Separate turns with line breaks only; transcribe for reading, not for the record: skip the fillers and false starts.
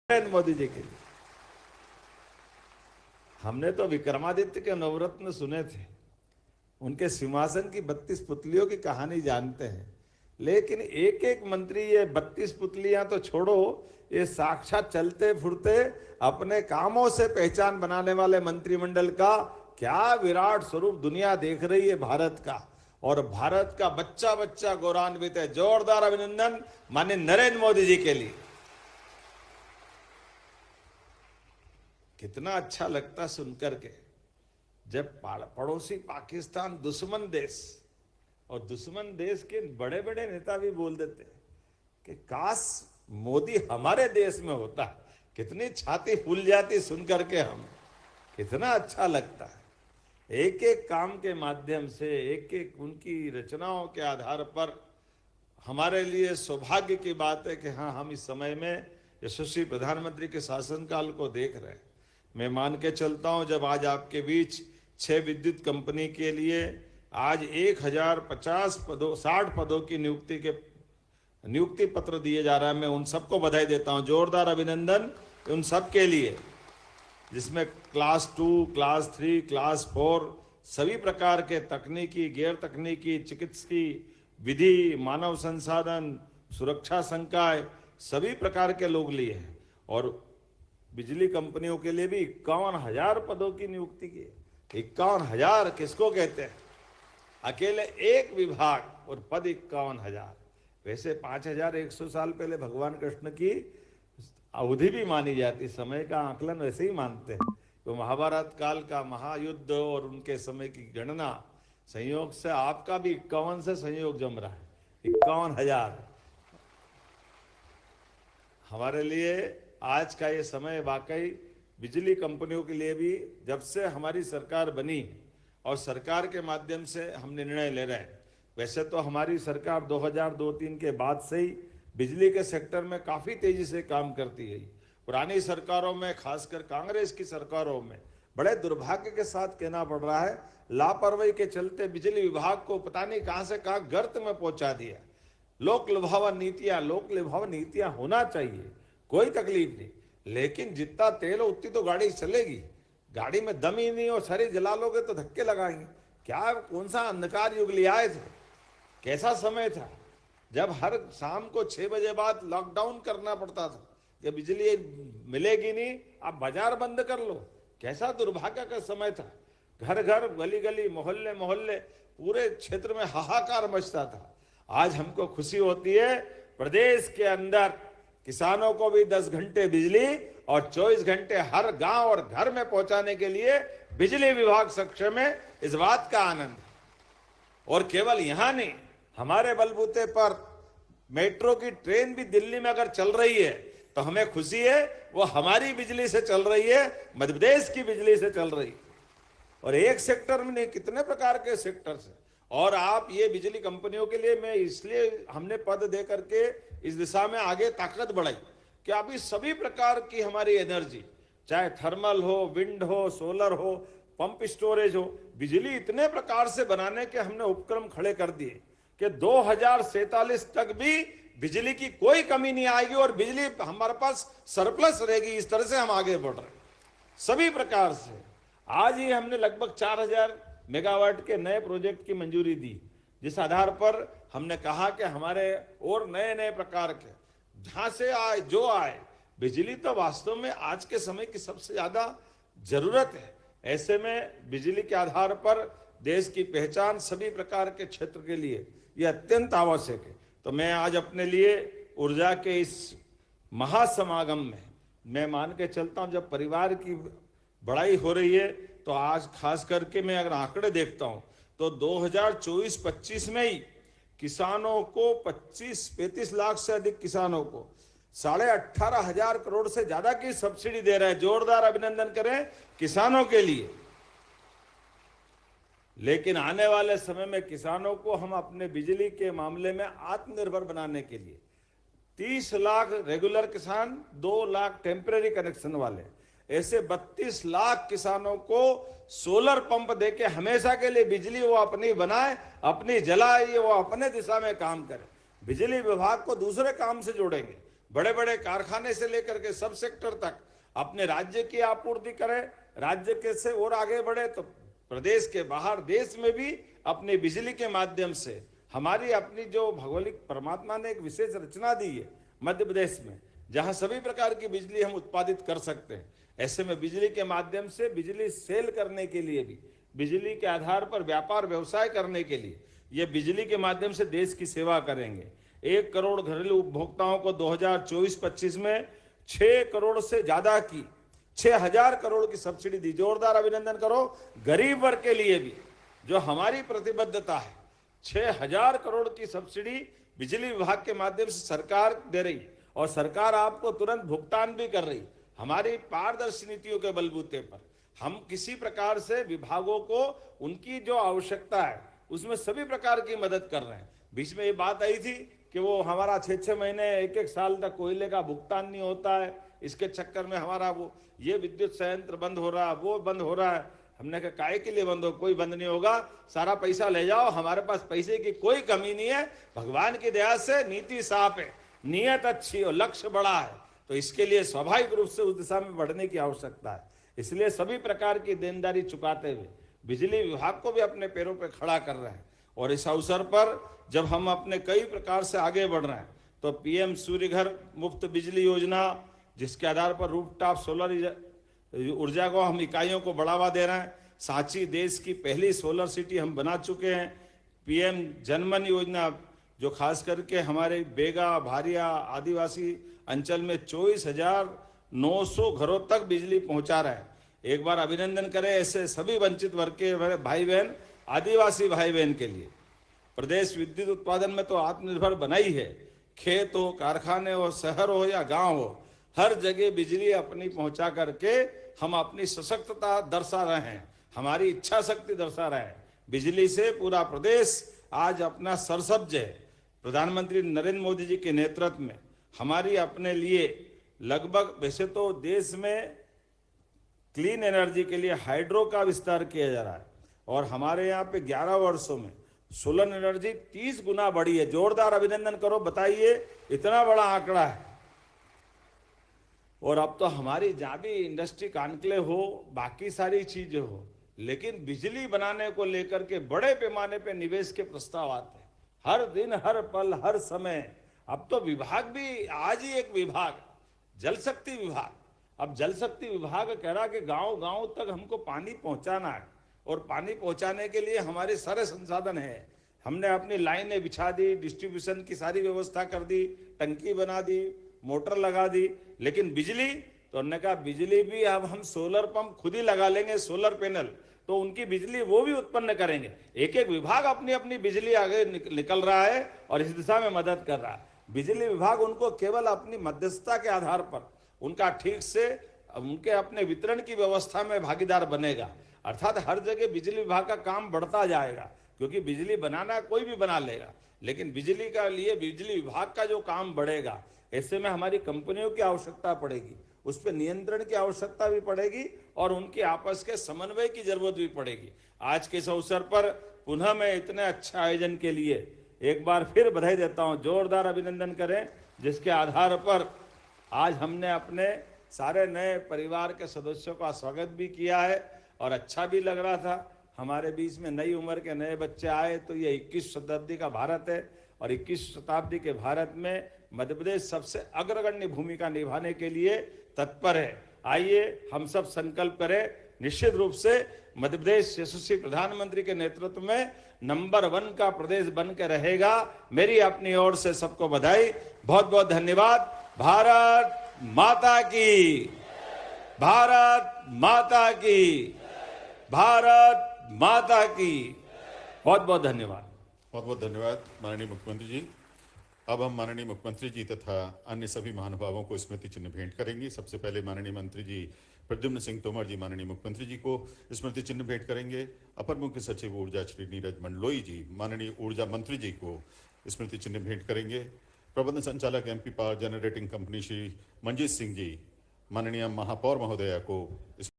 नरेंद्र मोदी जी के लिए। हमने तो विक्रमादित्य के नवरत्न सुने थे, उनके सिंहासन की 32 पुतलियों की कहानी जानते हैं, लेकिन एक एक मंत्री ये 32 पुतलियां तो छोड़ो, ये साक्षात चलते फुरते अपने कामों से पहचान बनाने वाले मंत्रिमंडल का क्या विराट स्वरूप दुनिया देख रही है भारत का। और भारत का बच्चा बच्चा गौरवान्वित है। जोरदार अभिनंदन माननीय नरेंद्र मोदी जी के लिए। कितना अच्छा लगता सुनकर के, जब पड़ोसी पाकिस्तान दुश्मन देश, और दुश्मन देश के बड़े बड़े नेता भी बोल देते कि काश मोदी हमारे देश में होता। कितनी छाती फूल जाती सुनकर के, हम कितना अच्छा लगता है। एक एक काम के माध्यम से, एक एक उनकी रचनाओं के आधार पर हमारे लिए सौभाग्य की बात है कि हाँ, हम इस समय में यशस्वी प्रधानमंत्री के शासनकाल को देख रहे हैं। मैं मान के चलता हूं, जब आज आपके बीच 6 विद्युत कंपनी के लिए आज 1050 पदों 60 पदों की नियुक्ति पत्र दिए जा रहा है, मैं उन सबको बधाई देता हूं। जोरदार अभिनंदन उन सब के लिए, जिसमें क्लास 2, क्लास 3, क्लास 4 सभी प्रकार के तकनीकी, गैर तकनीकी, चिकित्सकीय, विधि, मानव संसाधन, सुरक्षा संकाय, सभी प्रकार के लोग लिए हैं। और बिजली कंपनियों के लिए भी 51,000 पदों की नियुक्ति की। 51,000 किसको कहते हैं? अकेले एक विभाग और पद 51,000। वैसे 5,100 साल पहले भगवान कृष्ण की अवधि भी मानी जाती, समय का आकलन वैसे ही मानते हैं। तो महाभारत काल का महायुद्ध और उनके समय की गणना संयोग से आपका भी 51 से संयोग जम रहा है। 51,000 हमारे लिए आज का ये समय वाकई बिजली कंपनियों के लिए भी, जब से हमारी सरकार बनी और सरकार के माध्यम से हम निर्णय ले रहे हैं। वैसे तो हमारी सरकार 2002-3 के बाद से ही बिजली के सेक्टर में काफ़ी तेजी से काम करती है। पुरानी सरकारों में, खासकर कांग्रेस की सरकारों में, बड़े दुर्भाग्य के साथ कहना पड़ रहा है, लापरवाही के चलते बिजली विभाग को पता नहीं कहां से कहां गर्त में पहुंचा दिया। लोक लुभावन नीतियां होना चाहिए, कोई तकलीफ नहीं, लेकिन जितना तेल हो उतनी तो गाड़ी चलेगी। गाड़ी में दम ही नहीं और सारी जला लोगे तो धक्के लगाएंगे। क्या कौन सा अंधकार युग ले आए थे? कैसा समय था जब हर शाम को 6 बजे बाद लॉकडाउन करना पड़ता था कि बिजली मिलेगी नहीं, आप बाजार बंद कर लो। कैसा दुर्भाग्य का समय था। घर घर, गली गली, मोहल्ले मोहल्ले, पूरे क्षेत्र में हाहाकार मचता था। आज हमको खुशी होती है, प्रदेश के अंदर किसानों को भी 10 घंटे बिजली और 24 घंटे हर गांव और घर में पहुंचाने के लिए बिजली विभाग सक्षम है। इस बात का आनंद। और केवल यहां नहीं, हमारे बलबूते पर मेट्रो की ट्रेन भी दिल्ली में अगर चल रही है तो हमें खुशी है, वो हमारी बिजली से चल रही है, मध्य प्रदेश की बिजली से चल रही है। और एक सेक्टर में नहीं, कितने प्रकार के सेक्टर से। और आप ये बिजली कंपनियों के लिए, मैं इसलिए हमने पद दे करके इस दिशा में आगे ताकत बढ़ाई कि अभी सभी प्रकार की हमारी एनर्जी, चाहे थर्मल हो, विंड हो, सोलर हो, पंप स्टोरेज हो, बिजली इतने प्रकार से बनाने के हमने उपक्रम खड़े कर दिए कि 2047 तक भी बिजली की कोई कमी नहीं आएगी और बिजली हमारे पास सरप्लस रहेगी। इस तरह से हम आगे बढ़ रहे हैं सभी प्रकार से। आज ही हमने लगभग 4,000 मेगावाट के नए प्रोजेक्ट की मंजूरी दी, जिस आधार पर हमने कहा कि हमारे और नए नए प्रकार के जहां से आए जो आए, बिजली तो वास्तव में आज के समय की सबसे ज्यादा जरूरत है। ऐसे में बिजली के आधार पर देश की पहचान सभी प्रकार के क्षेत्र के लिए यह अत्यंत आवश्यक है। तो मैं आज अपने लिए ऊर्जा के इस महासमागम में मैं मान के चलता हूं, जब परिवार की बढ़ाई हो रही है, तो आज खास करके मैं अगर आंकड़े देखता हूं तो 2024-25 में ही किसानों को 35 लाख से अधिक किसानों को 18,500 करोड़ से ज्यादा की सब्सिडी दे रहे हैं। जोरदार अभिनंदन करें किसानों के लिए। लेकिन आने वाले समय में किसानों को हम अपने बिजली के मामले में आत्मनिर्भर बनाने के लिए 30 लाख रेगुलर किसान, 2 लाख टेम्परेरी कनेक्शन वाले, ऐसे 32 लाख किसानों को सोलर पंप देके हमेशा के लिए बिजली वो अपनी बनाए, अपनी जलाए, वो अपने दिशा में काम करे। बिजली विभाग को दूसरे काम से जोड़ेंगे। बड़े बड़े कारखाने से लेकर के सब सेक्टर तक अपने राज्य की आपूर्ति करें, राज्य के से और आगे बढ़े तो प्रदेश के बाहर देश में भी अपनी बिजली के माध्यम से हमारी अपनी जो भौगोलिक परमात्मा ने एक विशेष रचना दी है मध्य प्रदेश में, जहां सभी प्रकार की बिजली हम उत्पादित कर सकते हैं। ऐसे में बिजली के माध्यम से बिजली सेल करने के लिए भी, बिजली के आधार पर व्यापार व्यवसाय करने के लिए ये बिजली के माध्यम से देश की सेवा करेंगे। 1 करोड़ घरेलू उपभोक्ताओं को 2024-25 में 6 करोड़ से ज्यादा की 6,000 करोड़ की सब्सिडी दी। जोरदार अभिनंदन करो गरीब वर्ग के लिए भी, जो हमारी प्रतिबद्धता है। 6,000 करोड़ की सब्सिडी बिजली विभाग के माध्यम से सरकार दे रही और सरकार आपको तुरंत भुगतान भी कर रही। हमारी पारदर्शी नीतियों के बलबूते पर हम किसी प्रकार से विभागों को उनकी जो आवश्यकता है उसमें सभी प्रकार की मदद कर रहे हैं। बीच में ये बात आई थी कि वो हमारा 6-6 महीने 1-1 साल तक कोयले का भुगतान नहीं होता है, इसके चक्कर में हमारा वो ये विद्युत संयंत्र बंद हो रहा है, वो बंद हो रहा है। हमने कहा काहे के लिए बंद हो, कोई बंद नहीं होगा, सारा पैसा ले जाओ, हमारे पास पैसे की कोई कमी नहीं है। भगवान की दया से नीति साफ है, नियत अच्छी और लक्ष्य बड़ा है, तो इसके लिए स्वाभाविक रूप से उस दिशा में बढ़ने की आवश्यकता है। इसलिए सभी प्रकार की देनदारी चुकाते हुए बिजली विभाग को भी अपने पैरों पर खड़ा कर रहे हैं। और इस अवसर पर जब हम अपने कई प्रकार से आगे बढ़ रहे हैं तो पीएम सूर्य घर मुफ्त बिजली योजना, जिसके आधार पर रूफटॉप सोलर ऊर्जा को हम इकाइयों को बढ़ावा दे रहे हैं। सांची देश की पहली सोलर सिटी हम बना चुके हैं। पीएम जनमन योजना जो खास करके हमारे बेगा, भारिया आदिवासी अंचल में 24,900 घरों तक बिजली पहुंचा रहा है। एक बार अभिनंदन करें ऐसे सभी वंचित वर्ग के भाई बहन, आदिवासी भाई बहन के लिए। प्रदेश विद्युत उत्पादन में तो आत्मनिर्भर बना ही है। खेत हो, कारखाने हो, शहर हो या गांव हो, हर जगह बिजली अपनी पहुंचा करके हम अपनी सशक्तता दर्शा रहे हैं, हमारी इच्छा शक्ति दर्शा रहे हैं। बिजली से पूरा प्रदेश आज अपना सरसब्ज है। प्रधानमंत्री नरेंद्र मोदी जी के नेतृत्व में हमारी अपने लिए लगभग, वैसे तो देश में क्लीन एनर्जी के लिए हाइड्रो का विस्तार किया जा रहा है और हमारे यहाँ पे 11 वर्षों में सोलर एनर्जी 30 गुना बढ़ी है। जोरदार अभिनंदन करो, बताइए, इतना बड़ा आंकड़ा है। और अब तो हमारी जहां भी इंडस्ट्री कानकले हो, बाकी सारी चीजें हो, लेकिन बिजली बनाने को लेकर के बड़े पैमाने पे निवेश के प्रस्ताव आते हैं हर दिन, हर पल, हर समय। अब तो विभाग भी, आज ही एक विभाग जल शक्ति विभाग, अब जल शक्ति विभाग कह रहा कि गांव गांव तक हमको पानी पहुंचाना है और पानी पहुंचाने के लिए हमारे सारे संसाधन हैं। हमने अपनी लाइनें बिछा दी, डिस्ट्रीब्यूशन की सारी व्यवस्था कर दी, टंकी बना दी, मोटर लगा दी, लेकिन बिजली तो उन्होंने कहा बिजली भी अब हम सोलर पंप खुद ही लगा लेंगे, सोलर पैनल, तो उनकी बिजली वो भी उत्पन्न करेंगे। एक एक विभाग अपनी अपनी बिजली आगे निकल रहा है और इस दिशा में मदद कर रहा है। बिजली विभाग उनको केवल अपनी मध्यस्थता के आधार पर उनका ठीक से उनके अपने वितरण की व्यवस्था में भागीदार बनेगा, अर्थात हर जगह बिजली विभाग का काम बढ़ता जाएगा, क्योंकि बिजली बनाना कोई भी बना लेगा, लेकिन बिजली का लिए बिजली विभाग का जो काम बढ़ेगा, ऐसे में हमारी कंपनियों की आवश्यकता पड़ेगी, उस पर नियंत्रण की आवश्यकता भी पड़ेगी और उनके आपस के समन्वय की जरूरत भी पड़ेगी। आज के इस अवसर पर पुनः मैं इतने अच्छा आयोजन के लिए एक बार फिर बधाई देता हूं। जोरदार अभिनंदन करें, जिसके आधार पर आज हमने अपने सारे नए परिवार के सदस्यों का स्वागत भी किया है और अच्छा भी लग रहा था। हमारे बीच में नई उम्र के नए बच्चे आए तो ये 21 शताब्दी का भारत है और 21 शताब्दी के भारत में मध्य प्रदेश सबसे अग्रगण्य भूमिका निभाने के लिए तत्पर है। आइए हम सब संकल्प करें, निश्चित रूप से मध्य प्रदेश यशस्वी प्रधानमंत्री के नेतृत्व में नंबर 1 का प्रदेश बन के रहेगा। मेरी अपनी ओर से सबको बधाई, बहुत बहुत धन्यवाद। भारत माता की, भारत माता की, भारत माता की। बहुत बहुत धन्यवाद।
बहुत बहुत धन्यवाद माननीय मुख्यमंत्री जी। अब हम माननीय मुख्यमंत्री जी तथा अन्य सभी महानुभावों को स्मृति चिन्ह भेंट करेंगे। सबसे पहले माननीय मंत्री जी प्रद्युम्न सिंह तोमर जी माननीय मुख्यमंत्री जी को स्मृति चिन्ह भेंट करेंगे। अपर मुख्य सचिव ऊर्जा श्री नीरज मंडलोई जी माननीय ऊर्जा मंत्री जी को स्मृति चिन्ह भेंट करेंगे। प्रबंध संचालक MP power generating company Shri Manjeet Singh ji माननीय महापौर महोदया को